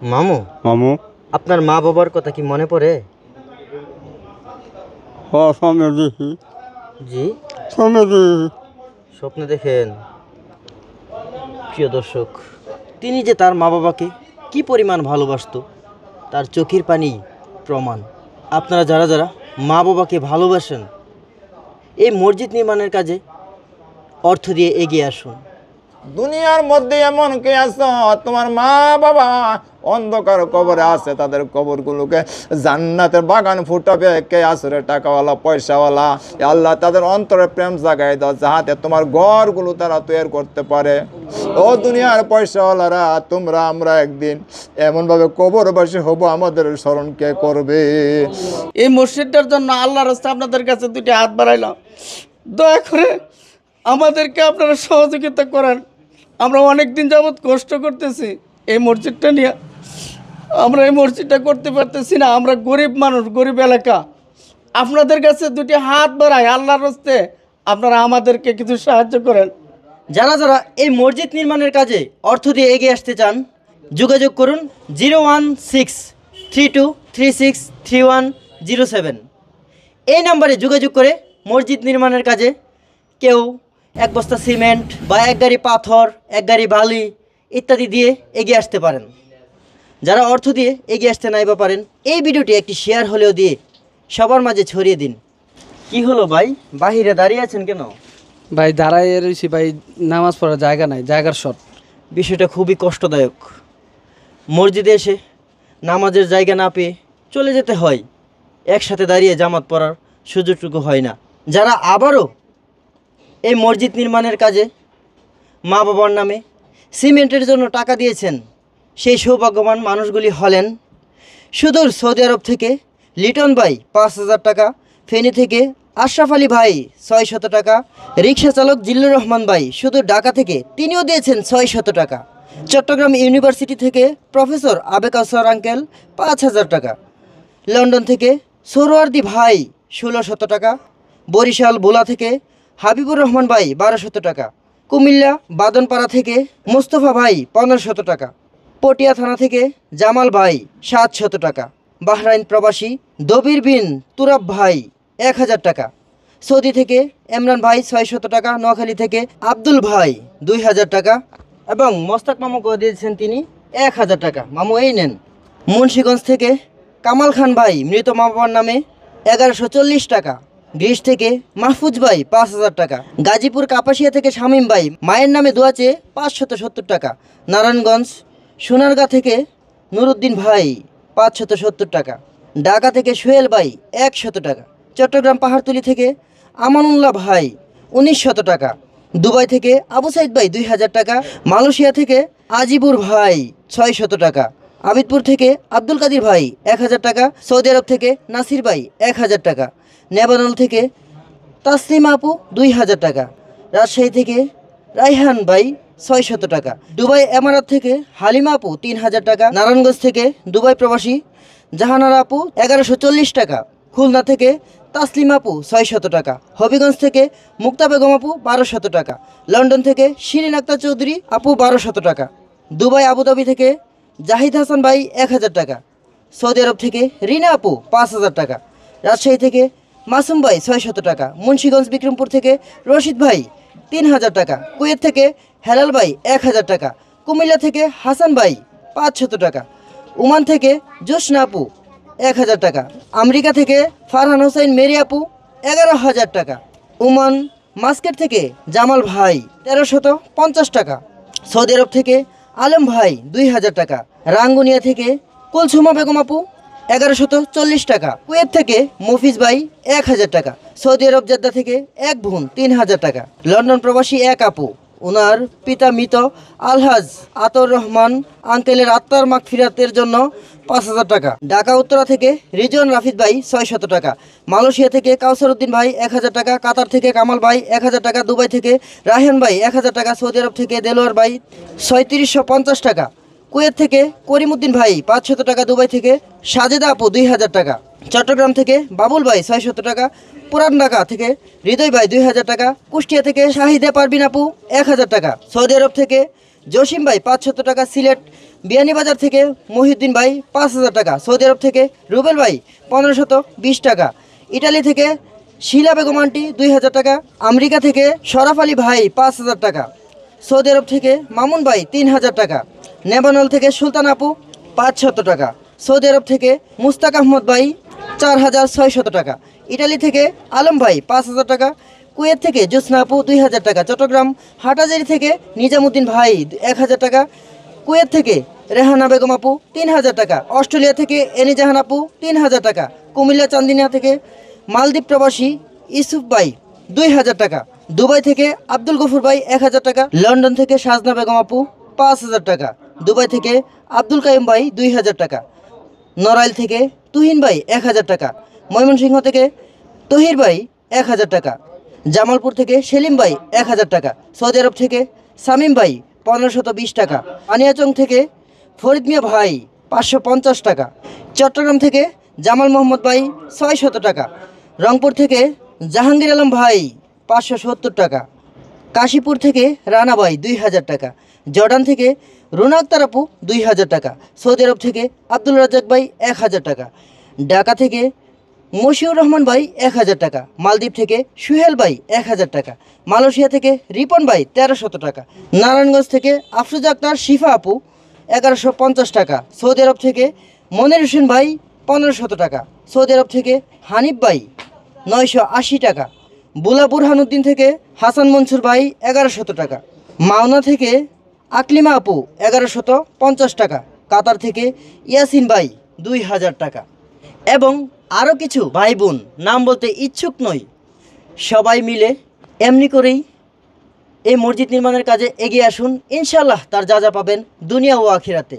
মামু, মামু আপনার মা বাবার কথা কি মনে পড়ে? সামনে দেখি জি, সামনে দেখি স্বপ্নে দেখেন। প্রিয় দর্শক, তিনি যে তার মা বাবাকে কি পরিমাণ ভালোবাসতো তার চোখের পানি প্রমাণ। আপনারা যারা যারা মা বাবাকে ভালোবাসেন, এই মসজিদ নির্মাণের কাজে অর্থ দিয়ে এগিয়ে আসুন। দুনিয়ার মধ্যে এমন কে আছো তোমার মা বাবা অন্ধকার কবরে আছে, তাদের কবরগুলোকে জান্নাতের বাগান ফুটাবে। কে আসরে টাকাওয়ালা পয়সাওয়ালা, আল্লাহ তাদের অন্তরে প্রেম জাগাই দাও যাহাতে তোমার ঘরগুলো তারা তৈরি করতে পারে। ও দুনিয়ার পয়সাওয়ালারা, তোমরা আমরা একদিন এমনভাবে কবরবাসী হব, আমাদের স্মরণ কে করবে? এই মসজিদটার জন্য আল্লাহর রাস্তায় আপনাদের কাছে দুটি হাত বাড়াইলাম। দয়া করে আমাদেরকে আপনারা সহযোগিতা করেন। আমরা অনেক দিন যাবৎ কষ্ট করতেছি এই মসজিদটা নিয়ে, আমরা এই মসজিদটা করতে পারতেছি না। আমরা গরিব মানুষ, গরিব এলাকা। আপনাদের কাছে দুটি হাত বাড়াই, আল্লাহর রাস্তায় আপনারা আমাদেরকে কিছু সাহায্য করেন। যারা যারা এই মসজিদ নির্মাণের কাজে অর্থ দিয়ে এগিয়ে আসতে চান, যোগাযোগ করুন 01632363107। এই নাম্বারে যোগাযোগ করে মসজিদ নির্মাণের কাজে কেউ এক বস্তা সিমেন্ট বা এক গাড়ি পাথর, এক গাড়ি বালি ইত্যাদি দিয়ে এগিয়ে আসতে পারেন। যারা অর্থ দিয়ে এগিয়ে আসতে নাই বা পারেন, এই ভিডিওটি একটি শেয়ার হলেও দিয়ে সবার মাঝে ছড়িয়ে দিন। কি হলো ভাই, বাহিরে দাঁড়িয়ে আছেন কেন? ভাই দাঁড়াইয়ে রয়েছি ভাই, নামাজ পড়ার জায়গা নাই, জায়গার শর্ট। বিষয়টা খুবই কষ্টদায়ক। মসজিদে এসে নামাজের জায়গা না পেয়ে চলে যেতে হয়, একসাথে দাঁড়িয়ে জামাত পড়ার সুযোগটুকু হয় না। যারা আবারও এই মসজিদ নির্মাণের কাজে মা বাবার নামে সিমেন্টের জন্য টাকা দিয়েছেন, সেই সৌভাগ্যবান মানুষগুলি হলেন সুদূর সৌদি আরব থেকে লিটন ভাই ৫,০০০ টাকা, ফেনী থেকে আশরাফ আলী ভাই ৬০০ টাকা, রিক্সা চালক জিল্লুর রহমান ভাই সুদূর ঢাকা থেকে তিনিও দিয়েছেন ৬০০ টাকা, চট্টগ্রাম ইউনিভার্সিটি থেকে প্রফেসর আবে কাউসার আঙ্কেল ৫,০০০ টাকা, লন্ডন থেকে সোহরাওয়ার্দী ভাই ১৬০০ টাকা, বরিশাল ভোলা থেকে হাবিবুর রহমান ভাই ১২০০ টাকা, কুমিল্লা বাদনপাড়া থেকে মোস্তফা ভাই ১৫০০ টাকা, পটিয়া থানা থেকে জামাল ভাই ৭০০ টাকা, বাহরাইন প্রবাসী দবির বিন তুরাব ভাই ১,০০০ টাকা, সৌদি থেকে ইমরান ভাই ৬০০ টাকা, নোয়াখালী থেকে আব্দুল ভাই ২,০০০ টাকা এবং মোস্তাক মামু করে দিয়েছেন তিনি ১,০০০ টাকা। মামু এই নেন। মুন্সিগঞ্জ থেকে কামাল খান ভাই মৃত মা বাবার নামে ১১৪০ টাকা, গ্রিস থেকে মাহফুজ ভাই ৫,০০০ টাকা, গাজীপুর কাপাসিয়া থেকে শামীম ভাই মায়ের নামে দোয়া চেয়ে ৫৭০ টাকা, নারায়ণগঞ্জ সোনারগাঁ থেকে নুরুদ্দিন ভাই ৫৭০ টাকা, ঢাকা থেকে সোহেল ভাই ১০০ টাকা, চট্টগ্রাম পাহাড়তলি থেকে আমানুল্লাহ ভাই ১৯০০ টাকা, দুবাই থেকে আবু সাইদ ভাই ২,০০০ টাকা, মালয়েশিয়া থেকে আজিবুর ভাই ৬০০ টাকা, আবিদপুর থেকে আব্দুল কাদির ভাই ১,০০০ টাকা, সৌদি আরব থেকে নাসির ভাই ১,০০০ টাকা, নেবানল থেকে তাসলিমা আপু ২,০০০ টাকা, রাজশাহী থেকে রাইহান ভাই ৬০০ টাকা, দুবাই এমারাত থেকে হালিমা আপু ৩,০০০ টাকা, নারায়ণগঞ্জ থেকে দুবাই প্রবাসী জাহানারা আপু ১১৪০ টাকা, খুলনা থেকে তাসলিমা আপু ৬০০ টাকা, হবিগঞ্জ থেকে মুক্তা বেগম আপু ১২০০ টাকা, লন্ডন থেকে শিরিন আক্তার চৌধুরী আপু ১২০০ টাকা, দুবাই আবুধাবি থেকে জাহিদ হাসান ভাই ১,০০০ টাকা, সৌদি আরব থেকে রিনা আপু ৫,০০০ টাকা, রাজশাহী থেকে মাসুম ভাই ৬০০ টাকা, মুন্সিগঞ্জ বিক্রমপুর থেকে রশিদ ভাই ৩,০০০ টাকা, কুয়েত থেকে হেলাল ভাই ১,০০০ টাকা, কুমিল্লা থেকে হাসান ভাই ৫০০ টাকা, ওমান থেকে জোসনা আপু ১,০০০ টাকা, আমেরিকা থেকে ফারহান হোসেন মেরি আপু ১১,০০০ টাকা, ওমান মাস্কেট থেকে জামাল ভাই ১৩৫০ টাকা, সৌদি আরব থেকে আলম ভাই ২,০০০ টাকা, রাঙ্গুনিয়া থেকে কুলসুমা বেগম আপু ১১৪০ টাকা, কুয়েত থেকে মফিজ ভাই ১,০০০ টাকা, সৌদি আরব জেদ্দা থেকে এক বোন ৩,০০০ টাকা, লন্ডন প্রবাসী এক আপু, ওনার পিতা মৃত আলহাজ আতর রহমান আঙ্কেলের আত্মার মাগফিরাতের জন্য ৫,০০০ টাকা, ঢাকা উত্তরা থেকে রিজন রাফিদ ভাই ৬০০ টাকা, মালয়েশিয়া থেকে কাউসার উদ্দিন ভাই ১,০০০ টাকা, কাতার থেকে কামাল ভাই ১,০০০ টাকা, দুবাই থেকে রায়হান ভাই ১,০০০ টাকা, সৌদি আরব থেকে দেলোয়ার ভাই ৩৭৫০ টাকা, কুয়েত থেকে করিমউদ্দিন ভাই ৫০০ টাকা, দুবাই থেকে সাজেদা আপু ২,০০০ টাকা, চট্টগ্রাম থেকে বাবুল ভাই ৬০০ টাকা, পুরান ঢাকা থেকে হৃদয় ভাই ২,০০০ টাকা, কুষ্টিয়া থেকে শাহিদা পারবিন আপু ১,০০০ টাকা, সৌদি আরব থেকে জসিম ভাই ৫০০ টাকা, সিলেট বিয়ানীবাজার থেকে মহিউদ্দিন ভাই 5,000 টাকা। সৌদি আরব থেকে রুবেল ভাই 1520 টাকা। ইটালি থেকে শিলা বেগম আন্টি 2,000 টাকা। আমেরিকা থেকে শরাফ আলী ভাই 5,000 টাকা। সৌদি আরব থেকে মামুন ভাই 3,000 টাকা। নেবানল থেকে সুলতান আপু 500 টাকা। সৌদি আরব থেকে মুস্তাক আহমদ ভাই 4,600 টাকা। ইটালি থেকে আলম ভাই 5,000 টাকা। কুয়েত থেকে জোসনা আপু 2,000 টাকা। চট্টগ্রাম হাটাজারি থেকে নিজামুদ্দিন ভাই 1,000 টাকা। কুয়েত থেকে রেহানা বেগম আপু 3,000 টাকা। অস্ট্রেলিয়া থেকে এনি জাহান আপু 3,000 টাকা। কুমিল্লা চান্দিনা থেকে মালদ্বীপ প্রবাসী ইসুফ ভাই 2,000 টাকা। দুবাই থেকে আব্দুল গফুর ভাই 1,000 টাকা। লন্ডন থেকে সাজনা বেগম আপু 5,000 টাকা। দুবাই থেকে আব্দুল কাইম ভাই 2,000 টাকা। নড়াইল থেকে তুহিন ভাই 1,000 টাকা। ময়মনসিংহ থেকে তহির ভাই 1,000 টাকা। জামালপুর থেকে সেলিম ভাই 1,000 টাকা। সৌদি আরব থেকে সামিম ভাই 1,520 টাকা। আনিয়াচং থেকে ফরিদ মিয়া ভাই 550 টাকা। চট্টগ্রাম থেকে জামাল মোহাম্মদ ভাই 600 টাকা। রংপুর থেকে জাহাঙ্গীর আলম ভাই 570 টাকা। কাশীপুর থেকে রানা ভাই 2,000 টাকা। জর্ডান থেকে রুনা আক্তার আপু 2,000 টাকা। সৌদি আরব থেকে আব্দুল রাজ্জাক ভাই 1,000 টাকা। ঢাকা থেকে মশিউর রহমান ভাই 1,000 টাকা। মালদ্বীপ থেকে সুহেল ভাই 1,000 টাকা। মালয়েশিয়া থেকে রিপন ভাই 1,300 টাকা। নারায়ণগঞ্জ থেকে আফরোজা আক্তার শিফা আপু 1,150 টাকা। সৌদি আরব থেকে মনির হোসেন ভাই 1,500 টাকা। সৌদি আরব থেকে হানিফ ভাই 980 টাকা। বুলা বুরহানুদ্দিন থেকে হাসান মনসুর ভাই 1,100 টাকা। মাওনা থেকে আকলিমা আপু 1,150 টাকা। কাতার থেকে ইয়াসিন ভাই 2,000 টাকা। এবং আরও কিছু ভাই বোন নাম বলতে ইচ্ছুক নই, সবাই মিলে এমনি করেই এই মসজিদ নির্মাণের কাজে এগিয়ে আসুন। ইনশাআল্লাহ তার যা যা পাবেন দুনিয়া ও আখিরাতে।